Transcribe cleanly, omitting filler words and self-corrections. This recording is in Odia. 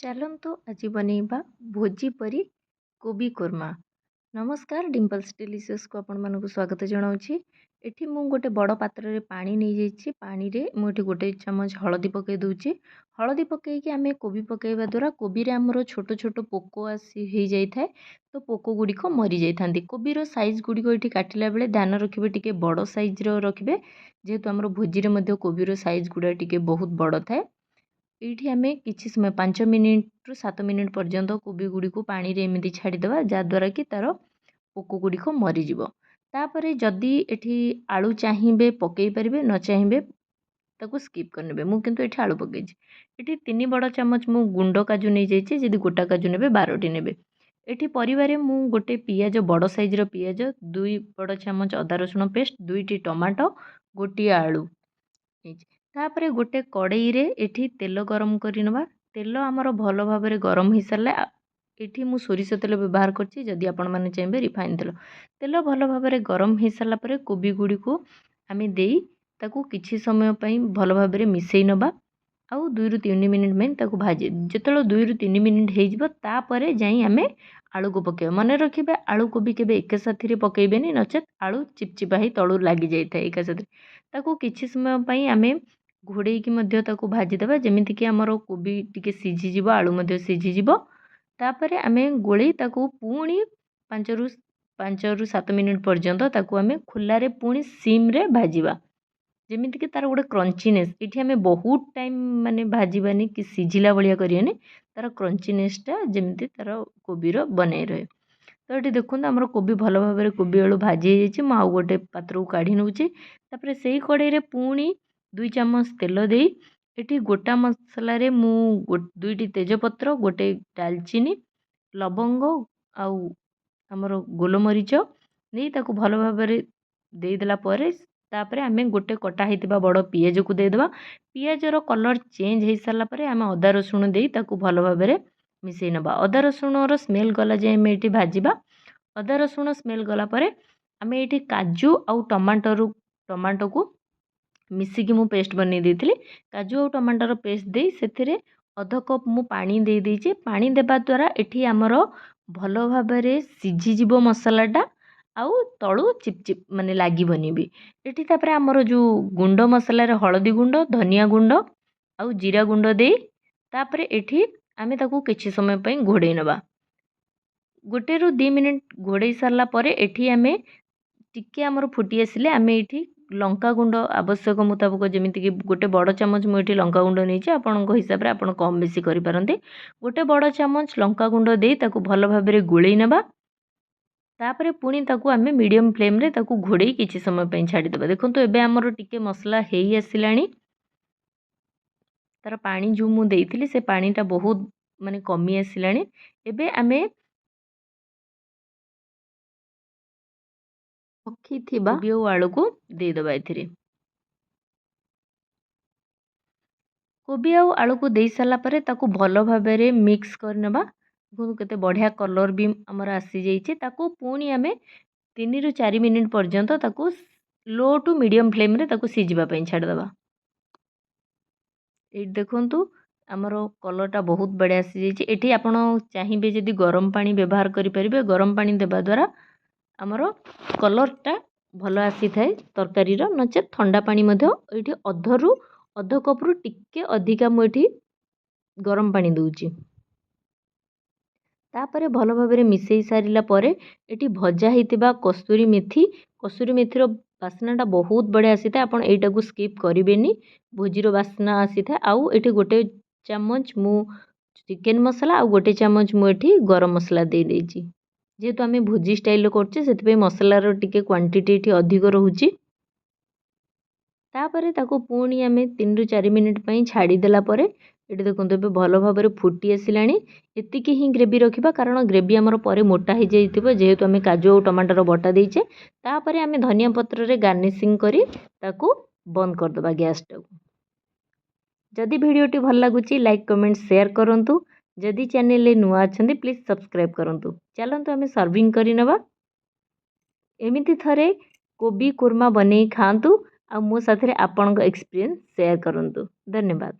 ଚାଲନ୍ତୁ ଆଜି ବନେଇବା ଭୋଜି ପରି କୋବି କୋର୍ମା। ନମସ୍କାର, ଡିମ୍ପଲ୍ସ ଡେଲିସିୟସ୍କୁ ଆପଣମାନଙ୍କୁ ସ୍ୱାଗତ ଜଣାଉଛି। ଏଠି ମୁଁ ଗୋଟେ ବଡ଼ ପାତ୍ରରେ ପାଣି ନେଇଯାଇଛି। ପାଣିରେ ମୁଁ ଏଠି ଗୋଟେ ଚାମଚ ହଳଦୀ ପକାଇ ଦେଉଛି। ହଳଦୀ ପକାଇକି ଆମେ କୋବି ପକାଇବା ଦ୍ୱାରା କୋବିରେ ଆମର ଛୋଟ ଛୋଟ ପୋକ ହେଇଯାଇଥାଏ, ତ ପୋକ ଗୁଡ଼ିକ ମରିଯାଇଥାନ୍ତି। କୋବିର ସାଇଜ୍ ଗୁଡ଼ିକ ଏଠି କାଟିଲା ବେଳେ ଧ୍ୟାନ ରଖିବେ, ଟିକେ ବଡ଼ ସାଇଜ୍ର ରଖିବେ, ଯେହେତୁ ଆମର ଭୋଜିରେ ମଧ୍ୟ କୋବିର ସାଇଜ୍ ଗୁଡ଼ା ଟିକେ ବହୁତ ବଡ଼ ଥାଏ। ଏଇଠି ଆମେ କିଛି ସମୟ 5 ମିନିଟ୍ରୁ 7 ମିନିଟ୍ ପର୍ଯ୍ୟନ୍ତ କୋବି ଗୁଡ଼ିକୁ ପାଣିରେ ଏମିତି ଛାଡ଼ିଦେବା, ଯାହାଦ୍ୱାରା କି ତା'ର ପୋକ ଗୁଡ଼ିକ ମରିଯିବ। ତାପରେ ଯଦି ଏଠି ଆଳୁ ଚାହିଁବେ ପକାଇ ପାରିବେ, ନ ଚାହିଁବେ ତାକୁ ସ୍କିପ୍ କରିନେବେ। ମୁଁ କିନ୍ତୁ ଏଠି ଆଳୁ ପକାଇଛି। ଏଠି 3 ବଡ଼ ଚାମଚ ମୁଁ ଗୁଣ୍ଡ କାଜୁ ନେଇଯାଇଛି, ଯଦି ଗୋଟା କାଜୁ ନେବେ 12ଟି ନେବେ। ଏଠି ପରିବାରେ ମୁଁ ଗୋଟେ ପିଆଜ, ବଡ଼ ସାଇଜ୍ର ପିଆଜ, 2 ବଡ଼ ଚାମଚ ଅଦା ରସୁଣ ପେଷ୍ଟ, 2ଟି ଟମାଟୋ, ଗୋଟିଏ ଆଳୁ ନେଇଛି। ତାପରେ ଗୋଟେ କଡ଼େଇରେ ଏଠି ତେଲ ଗରମ କରି ନେବା। ତେଲ ଆମର ଭଲ ଭାବରେ ଗରମ ହୋଇସାରିଲେ ଏଠି ମୁଁ ସୋରିଷ ତେଲ ବ୍ୟବହାର କରିଛି, ଯଦି ଆପଣମାନେ ଚାହିଁବେ ରିଫାଇନ୍ ତେଲ। ତେଲ ଭଲ ଭାବରେ ଗରମ ହୋଇସାରିଲା ପରେ କୋବି ଗୁଡ଼ିକୁ ଆମେ ଦେଇ ତାକୁ କିଛି ସମୟ ପାଇଁ ଭଲ ଭାବରେ ମିଶାଇ ନେବା। ଆଉ 2ରୁ 3 ମିନିଟ୍ ପାଇଁ ତାକୁ ଭାଜି, ଯେତେବେଳେ 2ରୁ 3 ମିନିଟ୍ ହେଇଯିବ ତାପରେ ଯାଇ ଆମେ ଆଳୁକୁ ପକାଇବା। ମନେ ରଖିବେ, ଆଳୁ କୋବି କେବେ ଏକା ସାଥିରେ ପକାଇବେନି, ନଚେତ୍ ଆଳୁ ଚିପଚିପା ହେଇ ତଳୁ ଲାଗିଯାଇଥାଏ ଏକା ସାଥିରେ। ତାକୁ କିଛି ସମୟ ପାଇଁ ଆମେ ଘୋଡ଼େଇକି ମଧ୍ୟ ତାକୁ ଭାଜିଦେବା, ଯେମିତିକି ଆମର କୋବି ଟିକେ ସିଝିଯିବ, ଆଳୁ ମଧ୍ୟ ସିଝିଯିବ। ତାପରେ ଆମେ ଗୋଳେଇ ତାକୁ ପୁଣି 5ରୁ 7 ମିନିଟ୍ ପର୍ଯ୍ୟନ୍ତ ତାକୁ ଆମେ ଖୋଲାରେ ପୁଣି ସିମ୍ରେ ଭାଜିବା, ଯେମିତିକି ତା'ର ଗୋଟେ କ୍ରଞ୍ଚିନେସ୍। ଏଠି ଆମେ ବହୁତ ଟାଇମ୍ ମାନେ ଭାଜିବାନି କି ସିଝିଲା ଭଳିଆ କରିବାନି, ତା'ର କ୍ରଞ୍ଚିନେସ୍ଟା ଯେମିତି ତା'ର କୋବିର ବନେଇ ରହେ। ତ ଏଠି ଦେଖନ୍ତୁ ଆମର କୋବି ଭଲ ଭାବରେ କୋବି ଆଳୁ ଭାଜି ହେଇଯାଇଛି। ମୁଁ ଆଉ ଗୋଟେ ପାତ୍ରକୁ କାଢ଼ି ନେଉଛି। ତାପରେ ସେଇ କଡ଼େଇରେ ପୁଣି 2 ଚାମଚ ତେଲ ଦେଇ ଏଠି ଗୋଟା ମସଲାରେ ମୁଁ 2ଟି ତେଜପତ୍ର, ଗୋଟେ ଡାଲଚିନି, ଲବଙ୍ଗ ଆଉ ଆମର ଗୋଲମରିଚ ନେଇ ତାକୁ ଭଲ ଭାବରେ ଦେଇଦେଲା ପରେ ତାପରେ ଆମେ ଗୋଟେ କଟା ହେଇଥିବା ବଡ଼ ପିଆଜକୁ ଦେଇଦେବା। ପିଆଜର କଲର୍ ଚେଞ୍ଜ ହେଇସାରିଲା ପରେ ଆମେ ଅଦା ରସୁଣ ଦେଇ ତାକୁ ଭଲ ଭାବରେ ମିଶାଇ ନେବା। ଅଦା ରସୁଣର ସ୍ମେଲ୍ ଗଲା ଯାଏ ଆମେ ଏଠି ଭାଜିବା। ଅଦା ରସୁଣ ସ୍ମେଲ୍ ଗଲା ପରେ ଆମେ ଏଠି କାଜୁ ଆଉ ଟମାଟୋକୁ ମିଶିକି ମୁଁ ପେଷ୍ଟ ବନେଇ ଦେଇଥିଲି। କାଜୁ ଆଉ ଟମାଟୋର ପେଷ୍ଟ ଦେଇ ସେଥିରେ ଅଧ କପ୍ ମୁଁ ପାଣି ଦେଇଛି। ପାଣି ଦେବା ଦ୍ୱାରା ଏଠି ଆମର ଭଲ ଭାବରେ ସିଝିଯିବ ମସଲାଟା, ଆଉ ତଳୁ ଚିପଚିପ ମାନେ ଲାଗିବନି ବି। ଏଠି ତାପରେ ଆମର ଯେଉଁ ଗୁଣ୍ଡ ମସଲାରେ ହଳଦୀ ଗୁଣ୍ଡ, ଧନିଆ ଗୁଣ୍ଡ ଆଉ ଜିରା ଗୁଣ୍ଡ ଦେଇ ତାପରେ ଏଠି ଆମେ ତାକୁ କିଛି ସମୟ ପାଇଁ ଘୋଡ଼େଇ ନେବା। 1ରୁ 2 ମିନିଟ୍ ଘୋଡ଼େଇ ସାରିଲା ପରେ ଏଠି ଆମେ ଟିକେ ଆମର ଫୁଟି ଆସିଲେ ଆମେ ଏଠି ଲଙ୍କାଗୁଣ୍ଡ ଆବଶ୍ୟକ ମୁତାବକ, ଯେମିତିକି ଗୋଟେ ବଡ଼ ଚାମଚ ମୁଁ ଏଠି ଲଙ୍କାଗୁଣ୍ଡ ନେଇଛି, ଆପଣଙ୍କ ହିସାବରେ ଆପଣ କମ୍ ବେଶୀ କରିପାରନ୍ତି। ଗୋଟେ ବଡ଼ ଚାମଚ ଲଙ୍କାଗୁଣ୍ଡ ଦେଇ ତାକୁ ଭଲ ଭାବରେ ଗୋଳେଇ ନେବା। ତାପରେ ପୁଣି ତାକୁ ଆମେ ମିଡ଼ିୟମ୍ ଫ୍ଲେମ୍ରେ ତାକୁ ଘୋଡ଼େଇ କିଛି ସମୟ ପାଇଁ ଛାଡ଼ିଦେବା। ଦେଖନ୍ତୁ ଏବେ ଆମର ଟିକେ ମସଲା ହେଇ ଆସିଲାଣି। ତା'ର ପାଣି ଯେଉଁ ମୁଁ ଦେଇଥିଲି ସେ ପାଣିଟା ବହୁତ ମାନେ କମି ଆସିଲାଣି। ଏବେ ଆମେ ରଖିଥିବା କୋବି ଆଉ ଆଳୁକୁ ଦେଇଦେବା। ଏଥିରେ କୋବି ଆଉ ଆଳୁକୁ ଦେଇ ସାରିଲା ପରେ ତାକୁ ଭଲ ଭାବରେ ମିକ୍ସ କରିନେବା। ଦେଖନ୍ତୁ କେତେ ବଢ଼ିଆ କଲର୍ ବି ଆମର ଆସିଯାଇଛି। ତାକୁ ପୁଣି ଆମେ 3ରୁ 4 ମିନିଟ୍ ପର୍ଯ୍ୟନ୍ତ ତାକୁ ଲୋ ଟୁ ମିଡ଼ିୟମ୍ ଫ୍ଲେମ୍ରେ ତାକୁ ସିଝିବା ପାଇଁ ଛାଡ଼ିଦେବା। ଏଇଠି ଦେଖନ୍ତୁ ଆମର କଲର୍ଟା ବହୁତ ବଢ଼ିଆ ଆସିଯାଇଛି। ଏଠି ଆପଣ ଚାହିଁବେ ଯଦି ଗରମ ପାଣି ବ୍ୟବହାର କରିପାରିବେ। ଗରମ ପାଣି ଦେବା ଦ୍ୱାରା ଆମର କଲର୍ଟା ଭଲ ଆସିଥାଏ ତରକାରୀର, ନଚେତ୍ ଥଣ୍ଡା ପାଣି ମଧ୍ୟ। ଏଇଠି ଅଧ କପ୍ରୁ ଟିକେ ଅଧିକା ମୁଁ ଏଠି ଗରମ ପାଣି ଦେଉଛି। ତାପରେ ଭଲ ଭାବରେ ମିଶାଇ ସାରିଲା ପରେ ଏଠି ଭଜା ହେଇଥିବା କସୁରୀ ମେଥିର ବାସ୍ନାଟା ବହୁତ ବଢ଼ିଆ ଆସିଥାଏ। ଆପଣ ଏଇଟାକୁ ସ୍କିପ୍ କରିବେନି, ଭୋଜିର ବାସ୍ନା ଆସିଥାଏ। ଆଉ ଏଠି ଗୋଟେ ଚାମଚ ମୁଁ ଚିକେନ୍ ମସଲା ଆଉ ଗୋଟେ ଚାମଚ ମୁଁ ଏଠି ଗରମ ମସଲା ଦେଇଛି। ଯେହେତୁ ଆମେ ଭୋଜି ଷ୍ଟାଇଲ୍ରେ କରୁଛେ, ସେଥିପାଇଁ ମସଲାର ଟିକେ କ୍ୱାଣ୍ଟିଟି ଏଠି ଅଧିକ ରହୁଛି। ତାପରେ ତାକୁ ପୁଣି ଆମେ 3ରୁ 4 ମିନିଟ୍ ପାଇଁ ଛାଡ଼ିଦେଲା ପରେ ଏଠି ଦେଖନ୍ତୁ ଏବେ ଭଲ ଭାବରେ ଫୁଟି ଆସିଲାଣି। ଏତିକି ହିଁ ଗ୍ରେଭି ରଖିବା, କାରଣ ଗ୍ରେଭି ଆମର ପରେ ମୋଟା ହେଇଯାଇଥିବ, ଯେହେତୁ ଆମେ କାଜୁ ଆଉ ଟମାଟୋର ବଟା ଦେଇଛେ। ତାପରେ ଆମେ ଧନିଆ ପତ୍ରରେ ଗାର୍ନିସିଂ କରି ତାକୁ ବନ୍ଦ କରିଦେବା ଗ୍ୟାସ୍ଟାକୁ। ଯଦି ଭିଡ଼ିଓଟି ଭଲ ଲାଗୁଛି ଲାଇକ୍, କମେଣ୍ଟ, ସେୟାର କରନ୍ତୁ। ଯଦି ଚ୍ୟାନେଲରେ ନୂଆ ଅଛନ୍ତି ପ୍ଲିଜ୍ ସବସ୍କ୍ରାଇବ୍ କରନ୍ତୁ। ଚାଲନ୍ତୁ ଆମେ ସର୍ଭିଂ କରିନେବା। ଏମିତି ଥରେ କୋବି କୋର୍ମା ବନେଇ ଖାଆନ୍ତୁ ଆଉ ମୋ ସାଥିରେ ଆପଣଙ୍କ ଏକ୍ସପିରିଏନ୍ସ ସେୟାର କରନ୍ତୁ। ଧନ୍ୟବାଦ।